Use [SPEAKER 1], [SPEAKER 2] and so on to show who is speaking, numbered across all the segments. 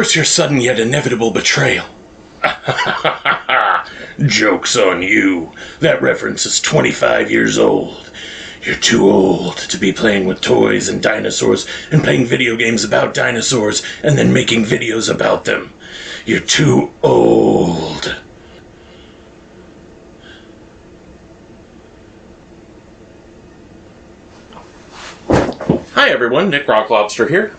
[SPEAKER 1] Curse your sudden yet inevitable betrayal. Joke's on you. That reference is 25 years old. You're too old to be playing with toys and dinosaurs and playing video games about dinosaurs and then making videos about them. You're too old. Hi everyone, Nick Rocklobster here.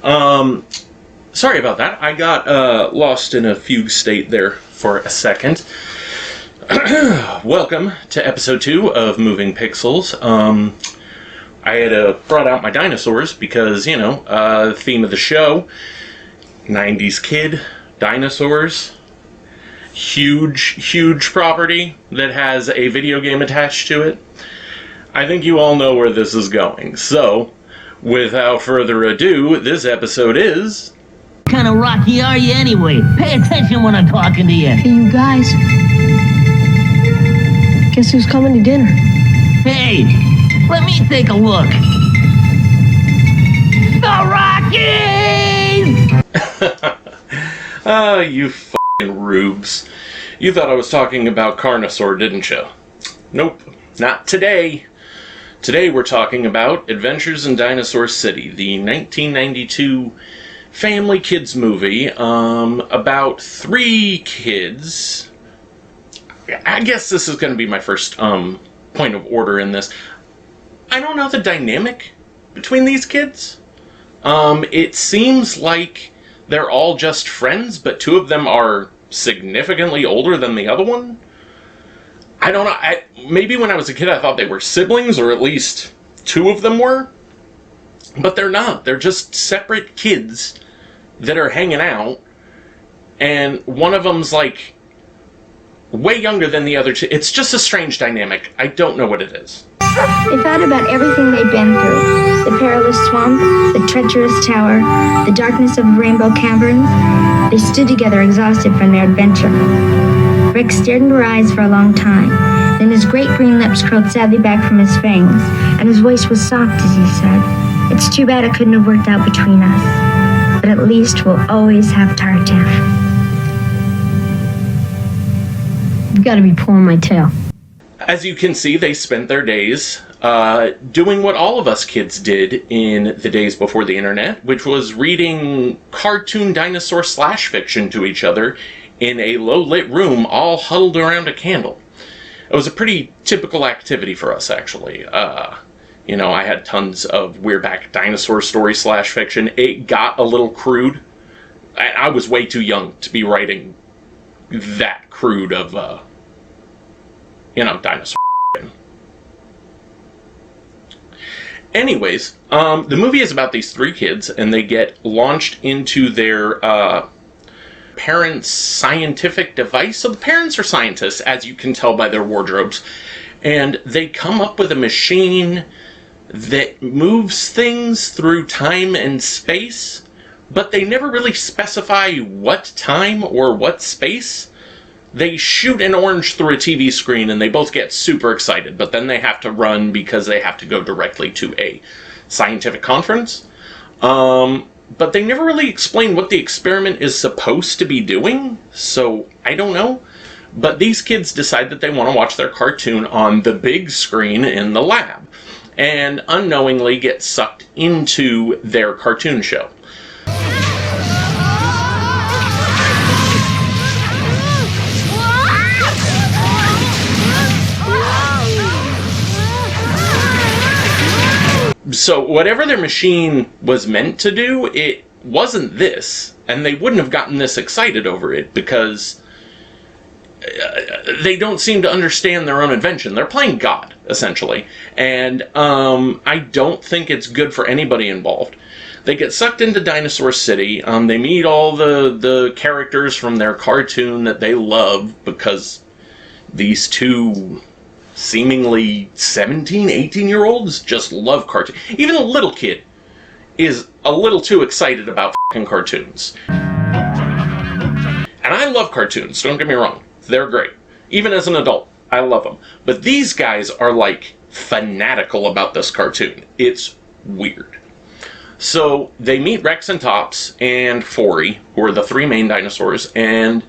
[SPEAKER 1] Sorry about that. I got lost in a fugue state there for a second. Welcome to episode 2 of Moving Pixels. I had brought out my dinosaurs because, you know, the theme of the show, 90s kid, dinosaurs, huge property that has a video game attached to it. I think you all know where this is going. So, without further ado, this episode is...
[SPEAKER 2] What kind of Rocky are you anyway? Pay attention when I'm talking to you.
[SPEAKER 3] Hey, you guys. Guess who's coming to dinner?
[SPEAKER 2] Hey, let me take a look. The Rockies!
[SPEAKER 1] Ah, you f***ing rubes. You thought I was talking about Carnosaur, didn't you? Nope, not today. Today we're talking about Adventures in Dinosaur City, the 1992 family kids movie about 3 kids. I guess this is going to be my first point of order in this. I don't know the dynamic between these kids. It seems like they're all just friends, but 2 of them are significantly older than the other one. I don't know. Maybe when I was a kid I thought they were siblings, or at least 2 of them were. But they're not. They're just separate kids that are hanging out. And one of them's like way younger than the other 2. It's just a strange dynamic. I don't know what it is.
[SPEAKER 4] They thought about everything they'd been through. The perilous swamp, the treacherous tower, the darkness of rainbow caverns. They stood together exhausted from their adventure. Rick stared into her eyes for a long time. Then his great green lips curled sadly back from his fangs, and his voice was soft as he said, "It's too bad it couldn't have worked out between us. But at least we'll always have Tarzan."
[SPEAKER 3] You've got to be pulling my tail.
[SPEAKER 1] As you can see, they spent their days doing what all of us kids did in the days before the internet, which was reading cartoon dinosaur slash fiction to each other in a low-lit room, all huddled around a candle. It was a pretty typical activity for us, actually. You know, I had tons of weird-back dinosaur story slash fiction. It got a little crude. I was way too young to be writing that crude of, you know, dinosaur. Anyways, the movie is about these 3 kids, and they get launched into their parents' scientific device. So the parents are scientists, as you can tell by their wardrobes, and they come up with a machine that moves things through time and space, but they never really specify what time or what space. They shoot an orange through a TV screen and they both get super excited, but then they have to run because they have to go directly to a scientific conference. But they never really explain what the experiment is supposed to be doing, so I don't know. But these kids decide that they want to watch their cartoon on the big screen in the lab, and unknowingly get sucked into their cartoon show. So whatever their machine was meant to do, it wasn't this, and they wouldn't have gotten this excited over it because they don't seem to understand their own invention. They're playing God, essentially, and I don't think it's good for anybody involved. They get sucked into Dinosaur City. They meet all the characters from their cartoon that they love because these 2 seemingly 17, 18-year-olds just love cartoons. Even a little kid is a little too excited about f***ing cartoons. And I love cartoons, don't get me wrong. They're great. Even as an adult, I love them. But these guys are like fanatical about this cartoon. It's weird. So they meet Rex and Tops and Forey, who are the three main dinosaurs, and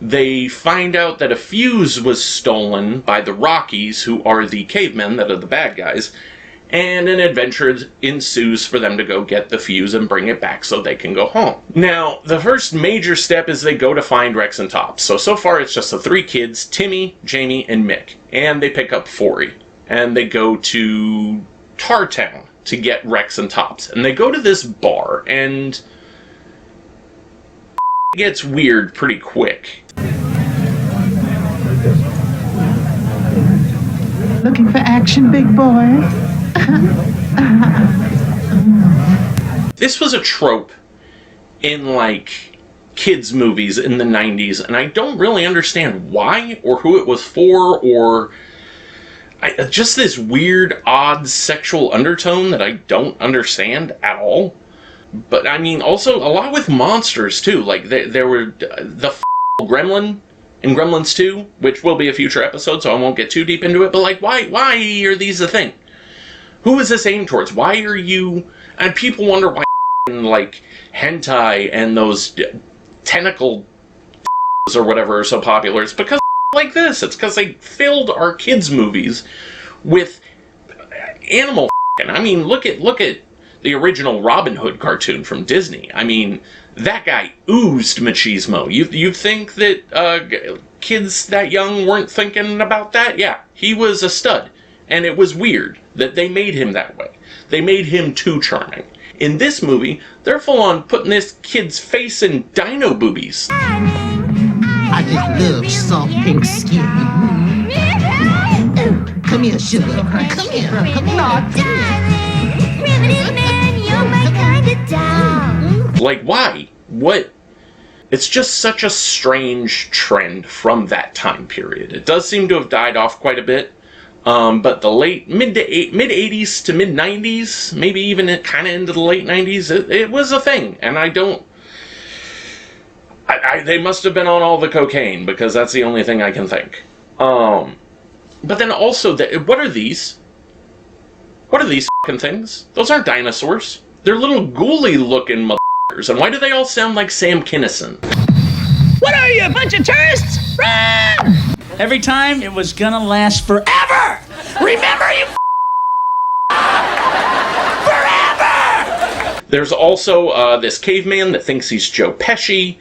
[SPEAKER 1] they find out that a fuse was stolen by the Rockies, who are the cavemen that are the bad guys, and an adventure ensues for them to go get the fuse and bring it back so they can go home. Now, the first major step is they go to find Rex and Tops. So far it's just the three kids, Timmy, Jamie, and Mick, and they pick up Forey, and they go to Tartown to get Rex and Tops. And they go to this bar, and it gets weird pretty quick.
[SPEAKER 5] Looking for action, big boy?
[SPEAKER 1] This was a trope in, like, kids' movies in the 90s, and I don't really understand why, or who it was for, or... just this weird, odd sexual undertone that I don't understand at all. But, I mean, also a lot with monsters, too. Like, there were the gremlin in Gremlins 2, which will be a future episode, so I won't get too deep into it. But, like, why are these a thing? Who is this aimed towards? Why are you... And people wonder why, like, hentai and those tentacle or whatever are so popular. It's because like this. It's because they filled our kids' movies with animal I mean, look at the original Robin Hood cartoon from Disney. I mean, that guy oozed machismo. You think that kids that young weren't thinking about that? Yeah, he was a stud. And it was weird that they made him that way. They made him too charming. In this movie, they're full on putting this kid's face in dino boobies.
[SPEAKER 5] I just love soft pink skin. Come here, sugar. Come here. Come on.
[SPEAKER 1] Like, why? What? It's just such a strange trend from that time period. It does seem to have died off quite a bit. But the mid-80s to mid-90s, maybe even kind of into the late 90s, it was a thing. And they must have been on all the cocaine, because that's the only thing I can think. But then also, what are these? What are these fucking things? Those aren't dinosaurs. They're little ghouly-looking motherfuckers. And why do they all sound like Sam Kinison?
[SPEAKER 2] What are you, a bunch of tourists? Run!
[SPEAKER 6] Every time it was gonna last forever! Remember, you forever!
[SPEAKER 1] There's also this caveman that thinks he's Joe Pesci.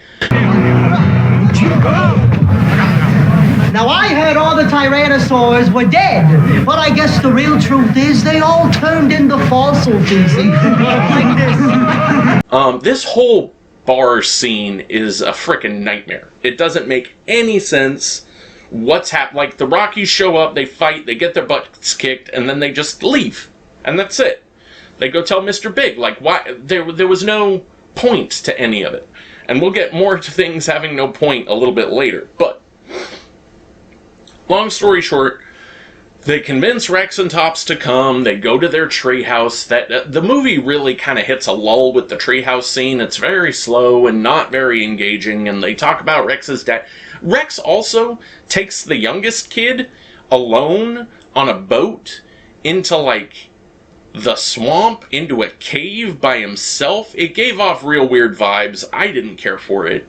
[SPEAKER 7] Now, I heard all the tyrannosaurs were dead, but I guess the real truth is they all turned into fossil feces. Like this.
[SPEAKER 1] This whole bar scene is a frickin' nightmare. It doesn't make any sense. What's happened? Like, the Rockies show up, they fight, they get their butts kicked, and then they just leave. And that's it. They go tell Mr. Big, like, why? There was no point to any of it. And we'll get more to things having no point a little bit later. But, long story short, they convince Rex and Tops to come. They go to their treehouse. The movie really kind of hits a lull with the treehouse scene. It's very slow and not very engaging. And they talk about Rex's dad. Rex also takes the youngest kid alone on a boat into, like, the swamp, into a cave by himself. It gave off real weird vibes. I didn't care for it.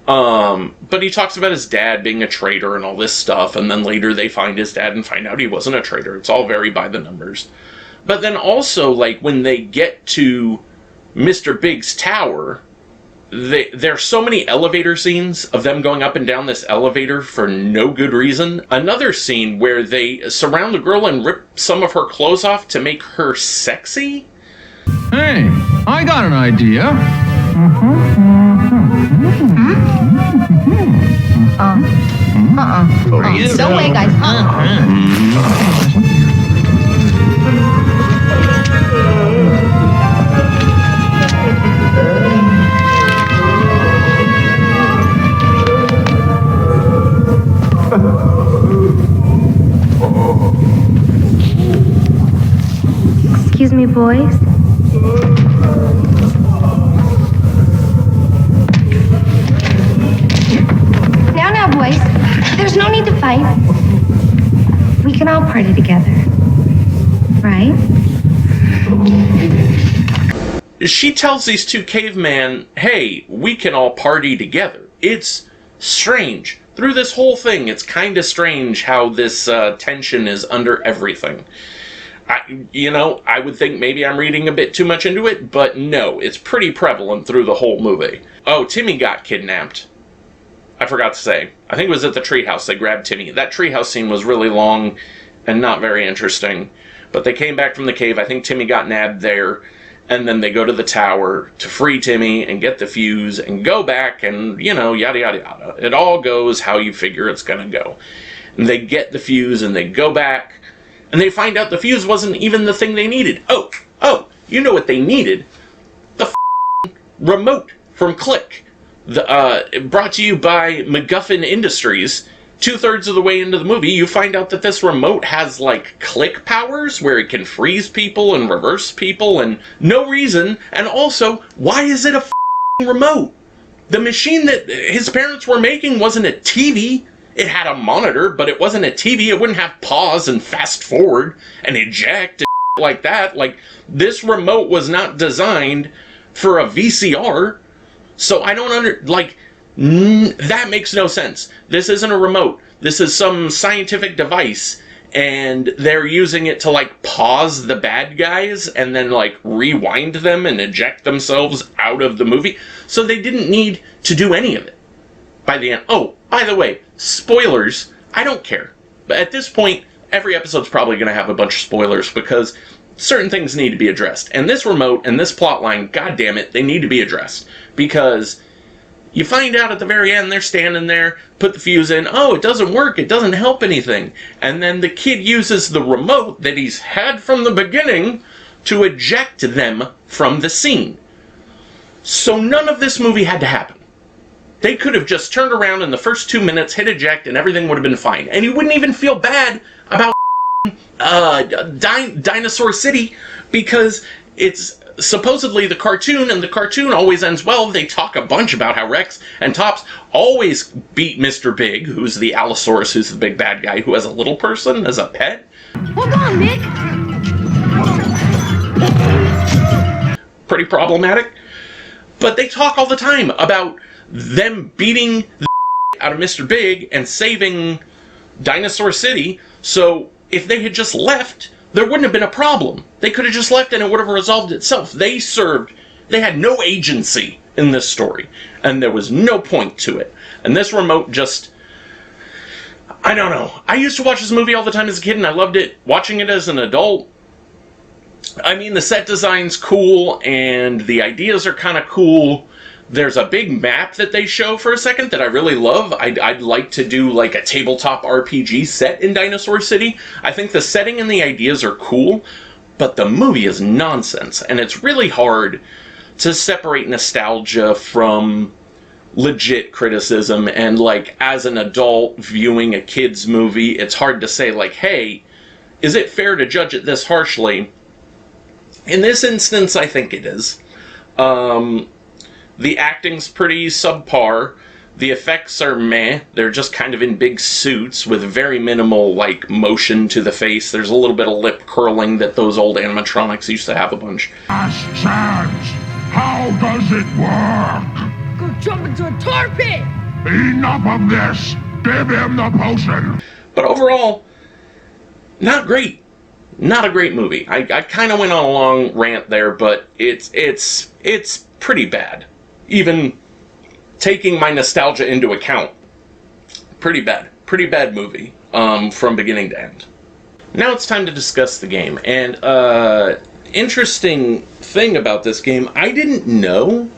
[SPEAKER 1] But he talks about his dad being a traitor and all this stuff, and then later they find his dad and find out he wasn't a traitor. It's all very by the numbers. But then also, like, when they get to Mr. Big's tower, there's so many elevator scenes of them going up and down this elevator for no good reason. Another scene where they surround the girl and rip some of her clothes off to make her sexy.
[SPEAKER 8] Hey, I got an idea.
[SPEAKER 3] No way, guys.
[SPEAKER 4] Excuse me, boys. Now, boys. There's no need to fight. We can all party together. Right?
[SPEAKER 1] she tells these two cavemen, hey, we can all party together. It's strange. Through this whole thing, it's kind of strange how this tension is under everything. I would think maybe I'm reading a bit too much into it, but no, it's pretty prevalent through the whole movie. Oh, Timmy got kidnapped. I forgot to say. I think it was at the treehouse they grabbed Timmy. That treehouse scene was really long and not very interesting. But they came back from the cave. I think Timmy got nabbed there. And then they go to the tower to free Timmy and get the fuse and go back and, yada, yada, yada. It all goes how you figure it's going to go. And they get the fuse and they go back. And they find out the fuse wasn't even the thing they needed. Oh, you know what they needed? The remote from Click. Brought to you by MacGuffin Industries. 2/3 of the way into the movie, you find out that this remote has, like, click powers, where it can freeze people and reverse people, and no reason. And also, why is it a remote? The machine that his parents were making wasn't a TV. It had a monitor, but it wasn't a TV. It wouldn't have pause and fast forward and eject and like that. Like, this remote was not designed for a VCR. So I don't that makes no sense. This isn't a remote. This is some scientific device, and they're using it to, like, pause the bad guys and then, like, rewind them and eject themselves out of the movie. So they didn't need to do any of it by the end. Oh, by the way, spoilers. I don't care. But at this point, every episode's probably going to have a bunch of spoilers because certain things need to be addressed. And this remote and this plotline, goddammit, they need to be addressed. Because you find out at the very end, they're standing there, put the fuse in, oh, it doesn't work, it doesn't help anything. And then the kid uses the remote that he's had from the beginning to eject them from the scene. So none of this movie had to happen. They could have just turned around in the first 2 minutes, hit eject, and everything would have been fine. And you wouldn't even feel bad about Dinosaur City, because it's supposedly the cartoon, and the cartoon always ends well. They talk a bunch about how Rex and Tops always beat Mr. Big, who's the Allosaurus, who's the big bad guy, who has a little person as a pet.
[SPEAKER 3] Hold on, Nick.
[SPEAKER 1] Pretty problematic. But they talk all the time about them beating the out of Mr. Big and saving Dinosaur City. So if they had just left, there wouldn't have been a problem. They could have just left and it would have resolved itself. They had no agency in this story. And there was no point to it. And this remote just, I don't know. I used to watch this movie all the time as a kid and I loved it. Watching it as an adult, I mean, the set design's cool and the ideas are kind of cool. There's a big map that they show for a second that I really love. I'd like to do like a tabletop RPG set in Dinosaur City. I think the setting and the ideas are cool, but the movie is nonsense. And it's really hard to separate nostalgia from legit criticism. And like, as an adult viewing a kid's movie, it's hard to say like, hey, is it fair to judge it this harshly? In this instance, I think it is. The acting's pretty subpar. The effects are meh. They're just kind of in big suits with very minimal, like, motion to the face. There's a little bit of lip curling that those old animatronics used to have a bunch.
[SPEAKER 9] Last chance. How does it work?
[SPEAKER 3] Go jump into a tar pit.
[SPEAKER 9] Enough of this. Give him the potion.
[SPEAKER 1] But overall, not great. Not a great movie. I kind of went on a long rant there, but it's pretty bad. Even taking my nostalgia into account. Pretty bad. Pretty bad movie from beginning to end. Now it's time to discuss the game. And interesting thing about this game, I didn't know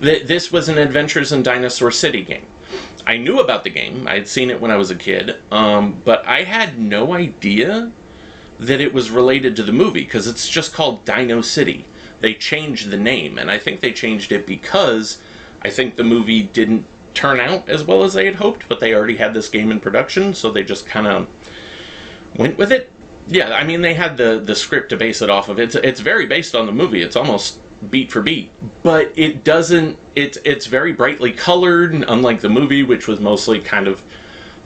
[SPEAKER 1] that this was an Adventures in Dinosaur City game. I knew about the game. I had seen it when I was a kid. But I had no idea that it was related to the movie, because it's just called DinoCity. They changed the name, and I think they changed it because I think the movie didn't turn out as well as they had hoped, but they already had this game in production, so they just kind of went with it. Yeah, I mean, they had the script to base it off of. It's very based on the movie. It's almost beat for beat. But it doesn't, it's very brightly colored, unlike the movie, which was mostly kind of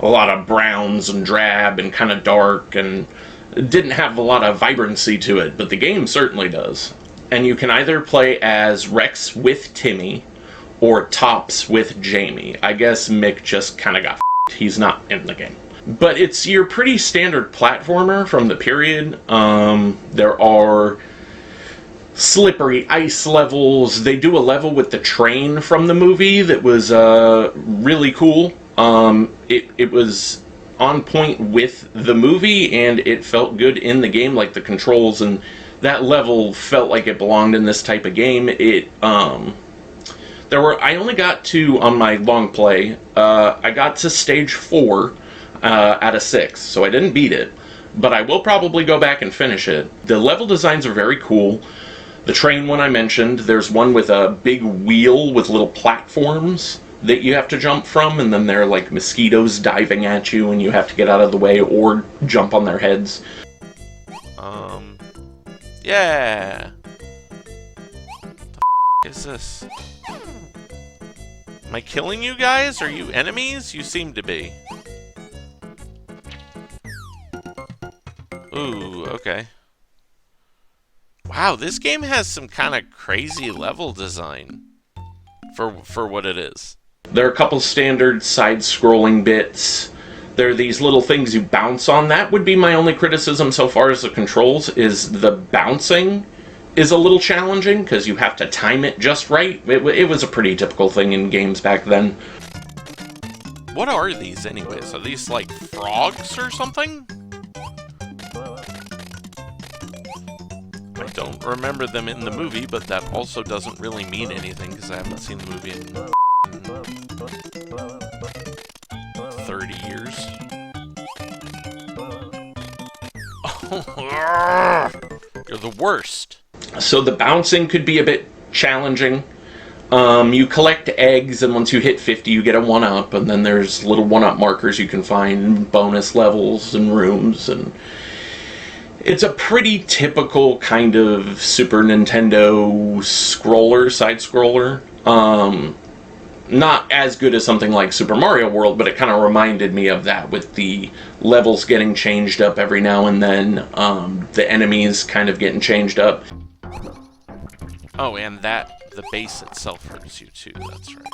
[SPEAKER 1] a lot of browns and drab and kind of dark, and didn't have a lot of vibrancy to it, but the game certainly does. and you can either play as Rex with Timmy or Tops with Jamie. I guess Mick just kind of got f***ed. He's not in the game. But it's your pretty standard platformer from the period. There are slippery ice levels. They do a level with the train from the movie that was really cool. It was on point with the movie, and it felt good in the game, like the controls, and that level felt like it belonged in this type of game. I only got to, on my long play, I got to stage 4 out of 6, so I didn't beat it, but I will probably go back and finish it. The level designs are very cool. The train one I mentioned, there's one with a big wheel with little platforms that you have to jump from, and then there are like mosquitoes diving at you and you have to get out of the way or jump on their heads.
[SPEAKER 10] Yeah. What the is this? Am I killing you guys? Are you enemies? You seem to be. Ooh, okay. Wow, this game has some kind of crazy level design for what it is.
[SPEAKER 1] There are a couple standard side-scrolling bits. There are these little things you bounce on. That would be my only criticism so far as the controls, is the bouncing is a little challenging because you have to time it just right. It was a pretty typical thing in games back then.
[SPEAKER 10] What are these anyways? Are these like frogs or something? I don't remember them in the movie, but that also doesn't really mean anything because I haven't seen the movie in 30 years. You're the worst.
[SPEAKER 1] So the bouncing could be a bit challenging. You collect eggs, and once you hit 50, you get a 1-up, and then there's little 1-up markers you can find, bonus levels and rooms, and it's a pretty typical kind of Super Nintendo scroller, side-scroller. Not as good as something like Super Mario World, but it kind of reminded me of that, with the levels getting changed up every now and then, the enemies kind of getting changed up.
[SPEAKER 10] Oh, and the base itself hurts you too, that's right.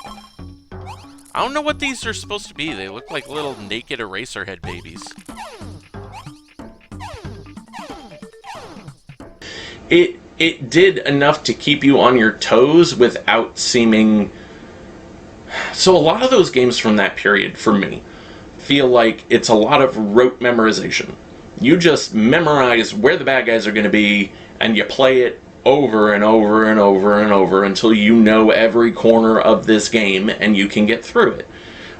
[SPEAKER 10] I don't know what these are supposed to be. They look like little naked Eraserhead babies.
[SPEAKER 1] It did enough to keep you on your toes without seeming... So a lot of those games from that period, for me, feel like it's a lot of rote memorization. You just memorize where the bad guys are going to be, and you play it over and over and over and over until you know every corner of this game and you can get through it.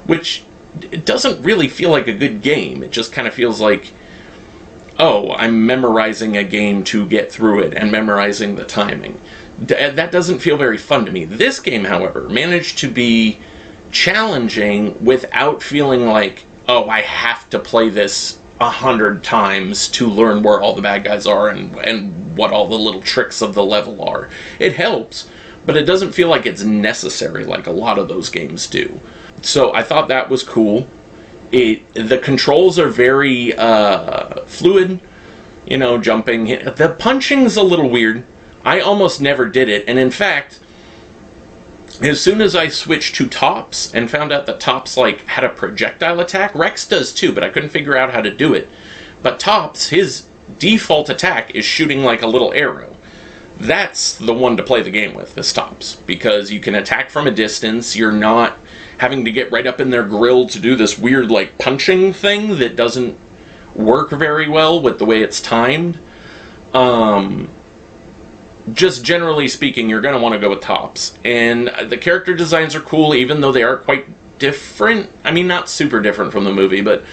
[SPEAKER 1] Which, it doesn't really feel like a good game. It just kind of feels like, oh, I'm memorizing a game to get through it and memorizing the timing. That doesn't feel very fun to me. This game, however, managed to be challenging without feeling like, oh, I have to play this 100 times to learn where all the bad guys are and what all the little tricks of the level are. It helps, but it doesn't feel like it's necessary like a lot of those games do. So I thought that was cool. The controls are very fluid, you know, jumping. The punching's a little weird. I almost never did it, and in fact, as soon as I switched to Tops and found out that Tops like had a projectile attack, Rex does too, but I couldn't figure out how to do it. But Tops, his default attack is shooting like a little arrow. That's the one to play the game with, is Tops, because you can attack from a distance. You're not having to get right up in their grill to do this weird like punching thing that doesn't work very well with the way it's timed. Just generally speaking, you're going to want to go with Tops. And the character designs are cool, even though they are quite different. I mean, not super different from the movie, but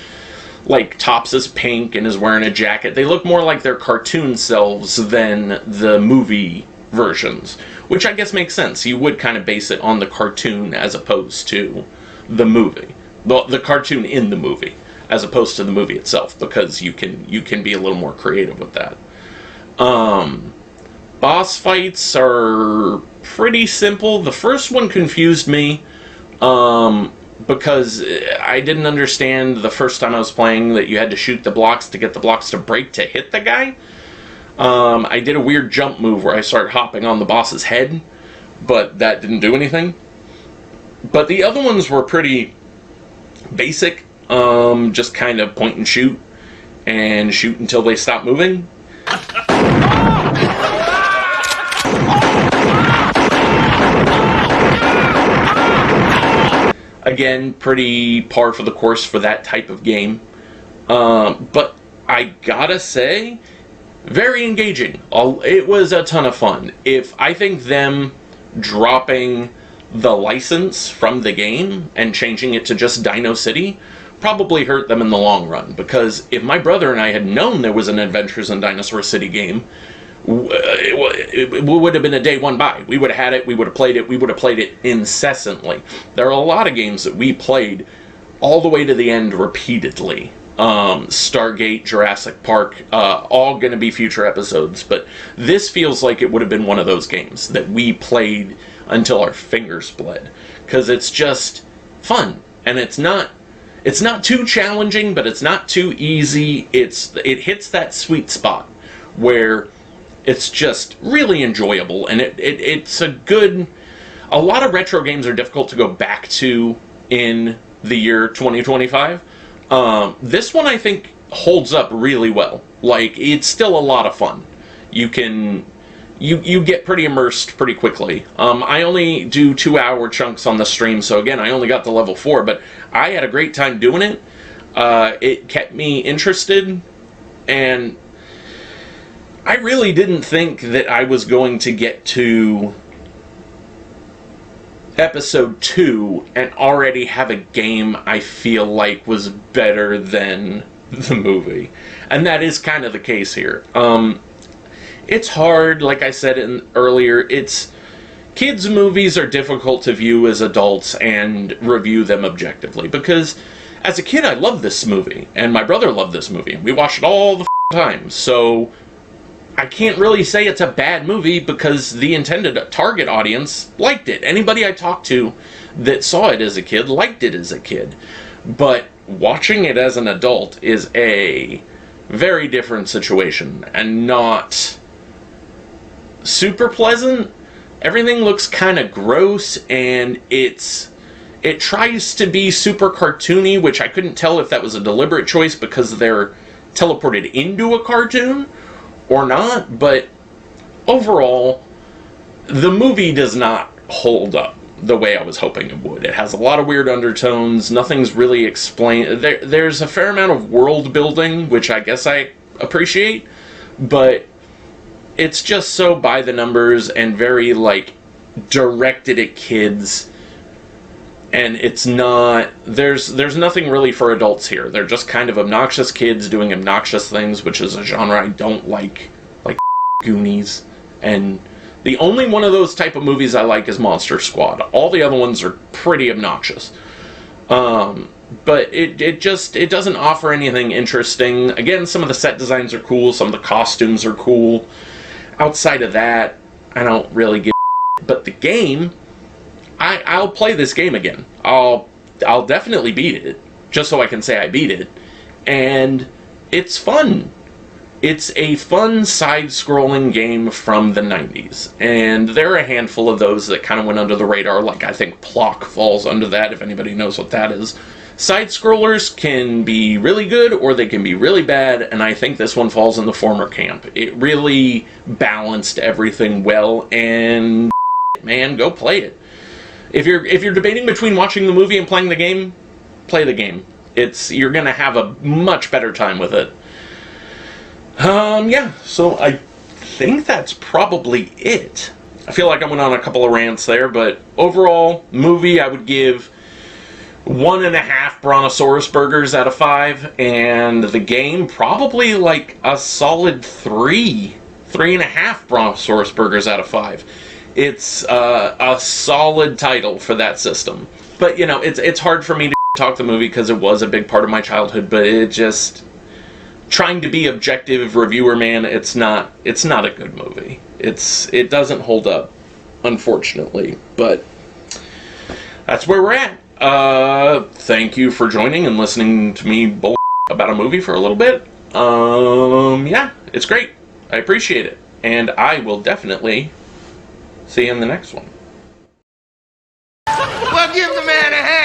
[SPEAKER 1] like Tops is pink and is wearing a jacket. They look more like their cartoon selves than the movie versions, which I guess makes sense. You would kind of base it on the cartoon as opposed to the movie. The cartoon in the movie, as opposed to the movie itself, because you can be a little more creative with that. Boss fights are pretty simple. The first one confused me because I didn't understand the first time I was playing that you had to shoot the blocks to get the blocks to break to hit the guy. I did a weird jump move where I started hopping on the boss's head, but that didn't do anything. But the other ones were pretty basic, just kind of point and shoot until they stop moving. Again, pretty par for the course for that type of game. But I gotta say, very engaging. It was a ton of fun. I think them dropping the license from the game and changing it to just DinoCity probably hurt them in the long run, because if my brother and I had known there was an Adventures in Dinosaur City game, it would have been a day one buy. We would have had it, we would have played it, we would have played it incessantly. There are a lot of games that we played all the way to the end repeatedly. Stargate, Jurassic Park, all going to be future episodes, but this feels like it would have been one of those games that we played until our fingers bled, because it's just fun, and it's not too challenging, but it's not too easy. It hits that sweet spot where it's just really enjoyable, and it's a lot of retro games are difficult to go back to in the year 2025. This one I think holds up really well. Like, it's still a lot of fun. You get pretty immersed pretty quickly. I only do 2-hour chunks on the stream, so again, I only got to level 4, but I had a great time doing it. It kept me interested, and I really didn't think that I was going to get to episode 2 and already have a game I feel like was better than the movie. And that is kind of the case here. It's hard, like I said earlier, kids' movies are difficult to view as adults and review them objectively, because as a kid I loved this movie, and my brother loved this movie, and we watched it all the time, so I can't really say it's a bad movie because the intended target audience liked it. Anybody I talked to that saw it as a kid liked it as a kid. But watching it as an adult is a very different situation and not super pleasant. Everything looks kind of gross, and it tries to be super cartoony, which I couldn't tell if that was a deliberate choice because they're teleported into a cartoon or not, but overall, the movie does not hold up the way I was hoping it would. It has a lot of weird undertones, nothing's really explained. There's a fair amount of world building, which I guess I appreciate, but it's just so by the numbers and very, like, directed at kids, and it's not, there's nothing really for adults here. They're just kind of obnoxious kids doing obnoxious things, which is a genre I don't like Goonies. And the only one of those type of movies I like is Monster Squad. All the other ones are pretty obnoxious. But it doesn't offer anything interesting. Again, some of the set designs are cool, some of the costumes are cool. Outside of that, I don't really give a. But the game, I'll play this game again. I'll definitely beat it, just so I can say I beat it. And it's fun. It's a fun side-scrolling game from the 90s. And there are a handful of those that kind of went under the radar, like I think Plock falls under that, if anybody knows what that is. Side-scrollers can be really good, or they can be really bad, and I think this one falls in the former camp. It really balanced everything well, and man, go play it. If you're debating between watching the movie and playing the game, play the game. You're gonna have a much better time with it. Yeah, so I think that's probably it. I feel like I went on a couple of rants there, but overall, movie I would give 1.5 Brontosaurus burgers out of 5, and the game probably like a solid 3.5 Brontosaurus burgers out of 5. It's a solid title for that system. But, you know, it's hard for me to talk the movie because it was a big part of my childhood, but it just, trying to be objective reviewer, man, it's not a good movie. It doesn't hold up, unfortunately, but that's where we're at. Thank you for joining and listening to me bull about a movie for a little bit. Yeah, it's great. I appreciate it. And I will definitely see you in the next one.
[SPEAKER 5] Well, give the man a hand.